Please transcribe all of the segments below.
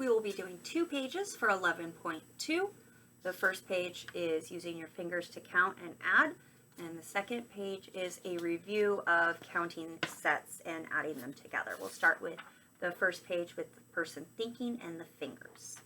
We will be doing 2 pages for 11.2. The first page is using your fingers to count and add, and the second page is a review of counting sets and adding them together. We'll start with the first page with the person thinking and the fingers.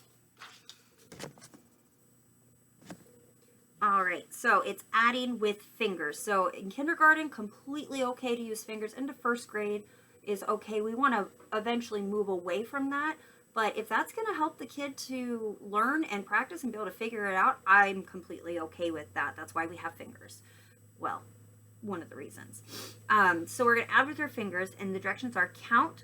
All right, so it's adding with fingers. So in kindergarten, completely okay to use fingers. Into first grade is okay. We want to eventually move away from that. But if that's going to help the kid to learn and practice and be able to figure it out, I'm completely okay with that. That's why we have fingers. Well, one of the reasons. So we're going to add with our fingers, and the directions are count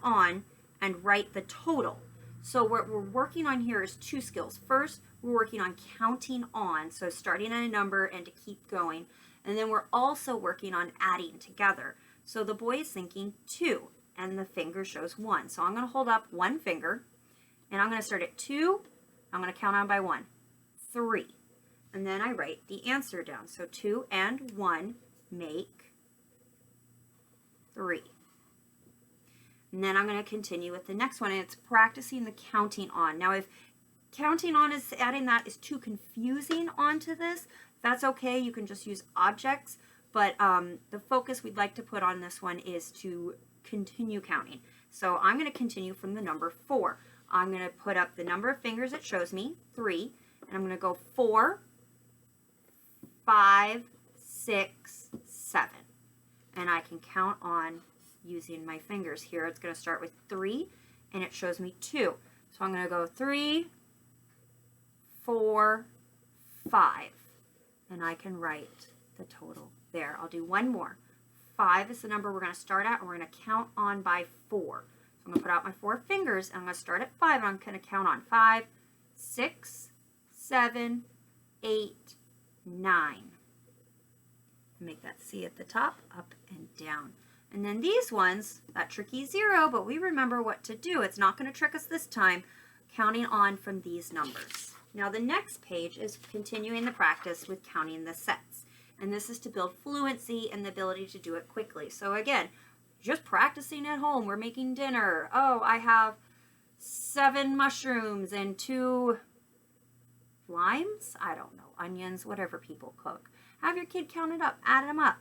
on and write the total. So what we're working on here is 2 skills. First, we're working on counting on, so starting at a number and to keep going. And then we're also working on adding together. So the boy is thinking 2, and the finger shows 1. So I'm going to hold up one finger, and I'm going to start at 2. I'm going to count on by 1, 3. And then I write the answer down. So 2 and 1 make 3. And then I'm going to continue with the next one, and it's practicing the counting on. Now, if counting on is adding that is too confusing onto this, that's okay. You can just use objects, but the focus we'd like to put on this one is to continue counting. So I'm going to continue from the number 4. I'm going to put up the number of fingers it shows me, 3, and I'm going to go 4, 5, 6, 7. And I can count on using my fingers here. It's going to start with 3, and it shows me 2. So I'm going to go 3, 4, 5, and I can write the total there. I'll do one more. 5 is the number we're going to start at, and we're going to count on by 4. So I'm going to put out my 4 fingers, and I'm going to start at 5, and I'm going to count on 5, 6, 7, 8, 9. Make that C at the top, up and down. And then these ones, that tricky 0, but we remember what to do. It's not going to trick us this time, counting on from these numbers. Now the next page is continuing the practice with counting the sets. And this is to build fluency and the ability to do it quickly. So again, just practicing at home. We're making dinner. Oh, I have 7 mushrooms and 2 limes? I don't know. Onions, whatever people cook. Have your kid count it up. Add them up.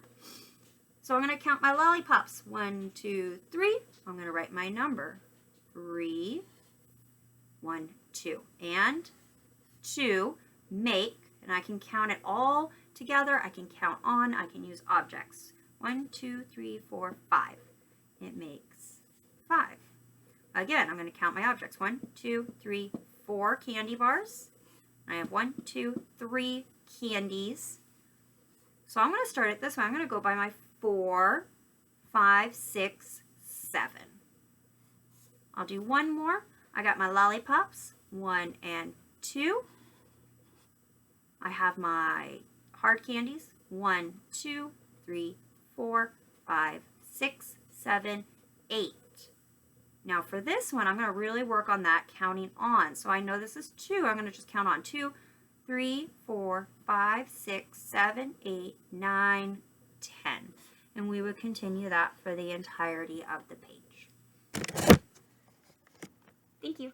So I'm going to count my lollipops. 1, 2, 3. I'm going to write my number. 3, 1, 2. And 2, make, and I can count it all together. I can count on. I can use objects. 1, 2, 3, 4, 5. It makes 5. Again, I'm going to count my objects. 1, 2, 3, 4 candy bars. I have 1, 2, 3 candies. So I'm going to start it this way. I'm going to go by my 4, 5, 6, 7. I'll do one more. I got my lollipops, 1 and 2. I have my hard candies, 1, 2, 3, 4, 5, 6, 7, 8. Now for this one, I'm going to really work on that counting on. So I know this is 2. I'm going to just count on 2, 3, 4, 5, 6, 7, 8, 9, 10. And we would continue that for the entirety of the page. Thank you.